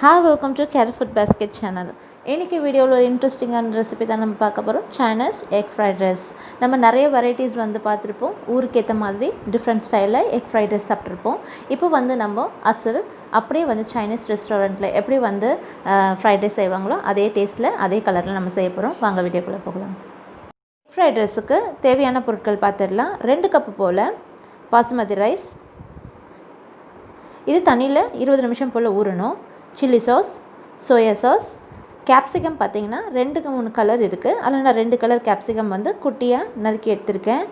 Hi, welcome to kerufoodbasket channel. இன்றைக்கி வீடியோவில் ஒரு இன்ட்ரெஸ்டிங்கான ரெசிபி தான் நம்ம பார்க்க போகிறோம். Chinese egg fried rice. நம்ம நிறைய வெரைட்டிஸ் வந்து பார்த்துருப்போம். ஊருக்கு ஏற்ற மாதிரி டிஃப்ரெண்ட் ஸ்டைலில் எக் ஃப்ரைட் ரைஸ் சாப்பிட்ருப்போம். இப்போ வந்து நம்ம அப்படியே வந்து சைனீஸ் ரெஸ்டாரண்ட்டில் எப்படி வந்து ஃப்ரைட் ரைஸ் செய்வாங்களோ அதே டேஸ்ட்டில் அதே கலரில் நம்ம செய்ய போகிறோம். வாங்க வீடியோக்குள்ளே போகலாம். எக் ஃப்ரைட் ரைஸுக்கு தேவையான பொருட்கள் பார்த்துடலாம். 2 கப்பு போல் பாசுமதி ரைஸ். இது தண்ணியில் 20 நிமிஷம் போல் ஊறணும். Chilli sauce, soya sauce, capsicum பார்த்திங்கன்னா 2-3 கலர் இருக்குது. அதில் நான் 2 கலர் கேப்சிகம் வந்து குட்டியாக நறுக்கி எடுத்திருக்கேன்.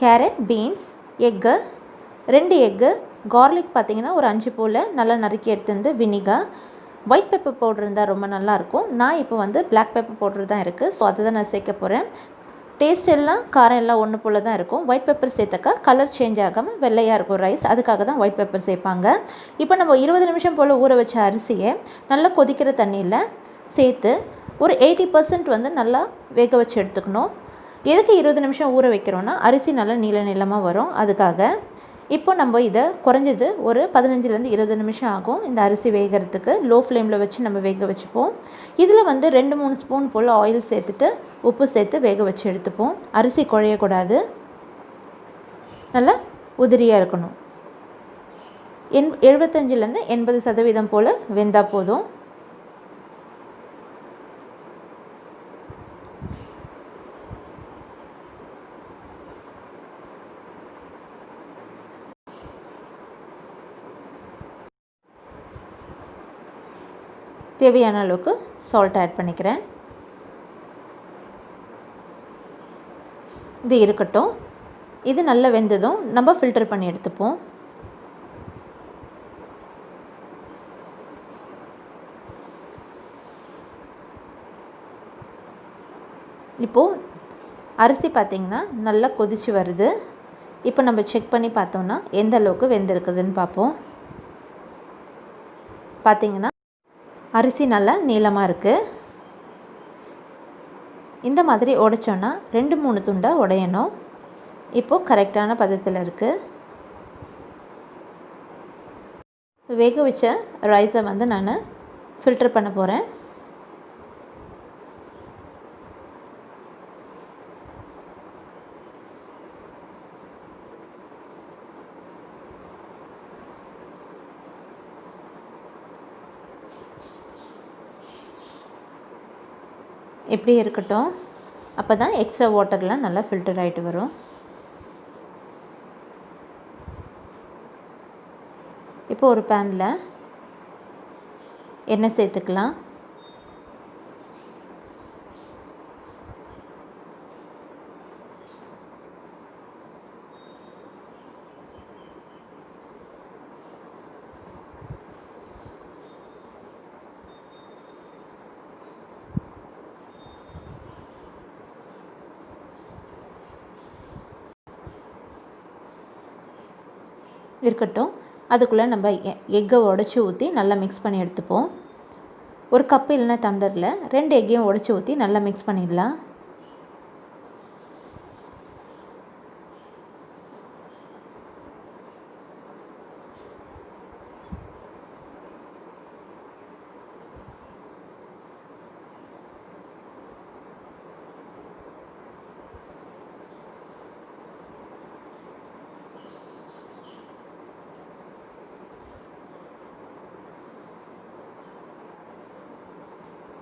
Carrot, beans, egg 2 egg, garlic பார்த்திங்கன்னா ஒரு 5 போல் நல்லா நறுக்கி எடுத்துருந்து, வினிகர், ஒயிட் பெப்பர் பவுடர் இருந்தால் ரொம்ப நல்லாயிருக்கும். நான் இப்போ வந்து பிளாக் பெப்பர் பவுடர் தான் இருக்குது, ஸோ அதை தான் நான் சேர்க்க போகிறேன். டேஸ்ட் எல்லாம் காரம் எல்லாம் ஒன்று போல் தான் இருக்கும். ஒயிட் பெப்பர் சேர்த்தாக்கா கலர் சேஞ்ச் ஆகாமல் வெள்ளையாக இருக்கும் ரைஸ், அதுக்காக தான் ஒயிட் பெப்பர் சேர்ப்பாங்க. இப்போ நம்ம 20 நிமிஷம் போல் ஊற வச்ச அரிசியை நல்லா கொதிக்கிற தண்ணியில் சேர்த்து ஒரு 80% வந்து நல்லா வேக வச்சு எடுத்துக்கணும். எதுக்கு 20 நிமிஷம் ஊற வைக்கிறோன்னா அரிசி நல்லா நீளமாக வரும், அதுக்காக. இப்போ நம்ம இதை குறைஞ்சது ஒரு 15-20 நிமிஷம் ஆகும் இந்த அரிசி வேகிறதுக்கு. லோ ஃப்ளேமில் வச்சு நம்ம வேக வச்சுப்போம். இதில் வந்து 2-3 ஸ்பூன் போல் ஆயில் சேர்த்துட்டு உப்பு சேர்த்து வேக வச்சு எடுத்துப்போம். அரிசி குழையக்கூடாது, நல்லா உதிரியாக இருக்கணும். 75-80% போல் வெந்தால் போதும். தேவையான அளவுக்கு சால்ட் ஆட் பண்ணிக்கிறேன். இது இருக்கட்டும். இது நல்லா வெந்ததும் நம்ம ஃபில்டர் பண்ணி எடுத்துப்போம். இப்போது அரிசி பார்த்திங்கன்னா நல்லா கொதித்து வருது. இப்போ நம்ம செக் பண்ணி பார்த்தோம்னா எந்த அளவுக்கு வெந்திருக்குதுன்னு பார்ப்போம். பார்த்திங்கன்னா அரிசி நல்லா நீளமாக இருக்குது. இந்த மாதிரி உடைச்சோன்னா 2-3 துண்டாக உடையணும். இப்போது கரெக்டான பதத்தில் இருக்குது. வேக வச்ச ரைஸை வந்து நான் ஃபில்டர் பண்ண போகிறேன். இப்படி இருக்கட்டும். அப்போ தான் எக்ஸ்ட்ரா வாட்டர்லாம் நல்லா ஃபில்டர் ஆகிட்டு வரும். இப்போ ஒரு பேனில் எண்ணெய் சேர்த்துக்கலாம். இருக்கட்டும். அதுக்குள்ளே நம்ம எக்கை உடச்சி ஊற்றி நல்லா மிக்ஸ் பண்ணி எடுத்துப்போம். ஒரு கப்பு இல்லைன்னா டம்ளரில் 2 எக்கையும் உடச்சி ஊற்றி நல்லா மிக்ஸ் பண்ணிடலாம்.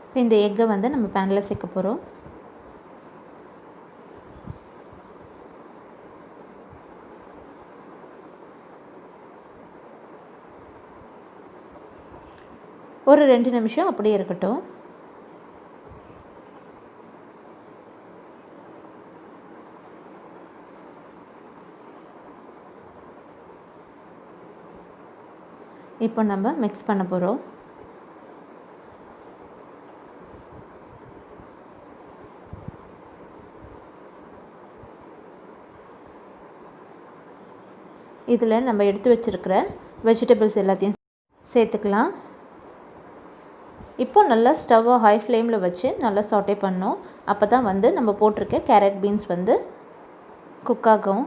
இப்போ இந்த எக்கை வந்து நம்ம பேனில் சேர்க்க போகிறோம். ஒரு 2 நிமிஷம் அப்படியே இருக்கட்டும். இப்போ நம்ம மிக்ஸ் பண்ண போகிறோம். இதில் நம்ம எடுத்து வச்சுருக்கிற வெஜிடபிள்ஸ் எல்லாத்தையும் சேர்த்துக்கலாம். இப்போ நல்லா ஸ்டவ்வை ஹை ஃப்ளேமில் வச்சு நல்லா சாட்டே பண்ணணும். அப்போ தான் வந்து நம்ம போட்டிருக்க கேரட், பீன்ஸ் வந்து குக் ஆகும்.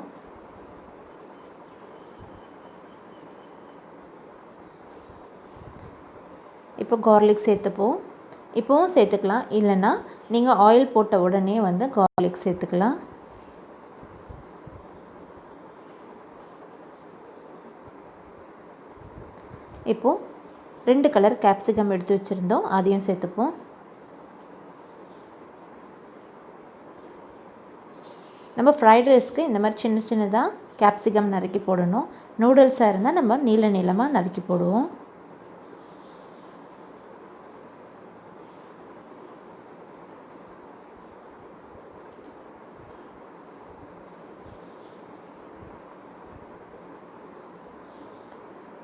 இப்போ கார்லிக் சேர்த்துப்போம். இப்போவும் சேர்த்துக்கலாம், இல்லைன்னா நீங்கள் ஆயில் போட்ட உடனே வந்து கார்லிக் சேர்த்துக்கலாம். இப்போது 2 கலர் கேப்சிகம் எடுத்து வச்சுருந்தோம், அதையும் சேர்த்துப்போம். நம்ம ஃப்ரைட் ரைஸ்க்கு இந்த மாதிரி சின்ன சின்னதாக கேப்சிகம் நறுக்கி போடணும். நூடுல்ஸாக இருந்தால் நம்ம நீள நீளமாக நறுக்கி போடுவோம்.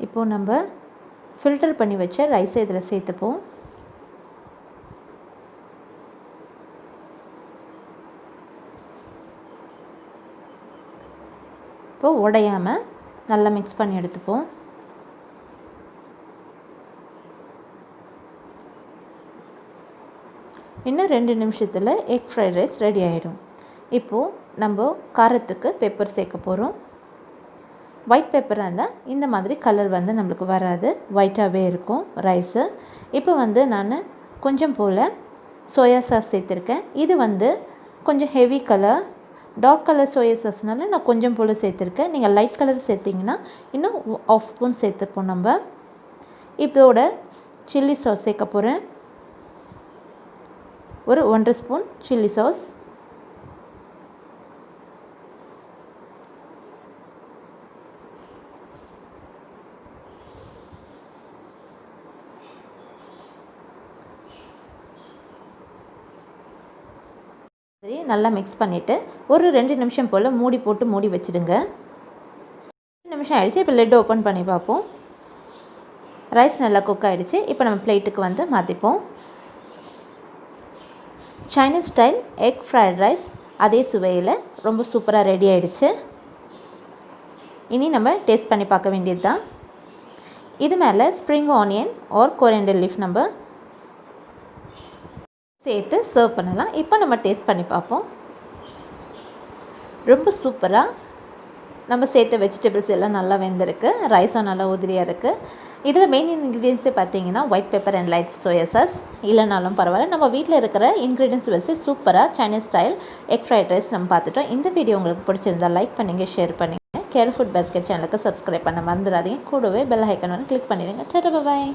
இப்போது நம்ம ஃபில்டர் பண்ணி வச்ச ரைஸை இதில் சேர்த்துப்போம். இப்போது உடையாமல் நல்லா மிக்ஸ் பண்ணி எடுத்துப்போம். இன்னும் 2 நிமிஷத்தில் எக் ஃப்ரைட் ரைஸ் ரெடி ஆகிடும். இப்போது நம்ம காரத்துக்கு பெப்பர் சேர்க்க போகிறோம். ஒயிட் பெப்பராக இருந்தால் இந்த மாதிரி கலர் வந்து நம்மளுக்கு வராது, ஒயிட்டாகவே இருக்கும் ரைஸு. இப்போ வந்து நான் கொஞ்சம் போல் சோயா சாஸ் சேர்த்துருக்கேன். இது வந்து கொஞ்சம் heavy colour, dark colour soya சாஸ்னால நான் கொஞ்சம் போல் சேர்த்துருக்கேன். நீங்கள் லைட் கலர் சேர்த்திங்கன்னா இன்னும் 1/2 ஸ்பூன் சேர்த்துப்போம். நம்ம இதோட சில்லி சாஸ் சேர்க்க போகிறேன். ஒரு 1.5 ஸ்பூன் சில்லி சாஸ். நல்லா மிக்ஸ் பண்ணிவிட்டு ஒரு 2 நிமிஷம் போல் மூடி போட்டு மூடி வச்சுடுங்க. 2 நிமிஷம் ஆகிடுச்சு. இப்போ லெட் ஓப்பன் பண்ணி பார்ப்போம். ரைஸ் நல்லா குக் ஆகிடுச்சு. இப்போ நம்ம பிளேட்டுக்கு வந்து மாற்றிப்போம். Chinese style egg fried rice அதே சுவையில் ரொம்ப சூப்பராக ரெடி ஆகிடுச்சு. இனி நம்ம டேஸ்ட் பண்ணி பார்க்க வேண்டியது தான். இது மேலே spring onion or coriander leaf நம்ம சேர்த்து சர்வ் பண்ணலாம். இப்போ நம்ம டேஸ்ட் பண்ணி பார்ப்போம். ரொம்ப சூப்பராக நம்ம சேர்த்த வெஜிடபிள்ஸ் எல்லாம் நல்லா வெந்திருக்கு. ரைஸும் நல்லா உதிரியாக இருக்குது. இதில் மெயின் இன்க்ரீடியன்ஸே பார்த்தீங்கன்னா white pepper and light soya sauce. இல்லைனாலும் பரவாயில்ல, நம்ம வீட்டில் இருக்கிற இன்க்ரீடியன்ஸ் வச்சு சூப்பராக Chinese style egg fried rice நம்ம பார்த்துட்டோம். இந்த வீடியோ உங்களுக்கு பிடிச்சிருந்தால் லைக் பண்ணுங்கள், ஷேர் பண்ணுங்கள். கேரு ஃபுட் பாஸ்கெட் சேனலுக்கு சப்ஸ்கிரைப் பண்ண மறந்துடாதீங்க. கூடவே பெல் ஐக்கான் வந்து கிளிக் பண்ணிடுங்க. டாடா, பாய்.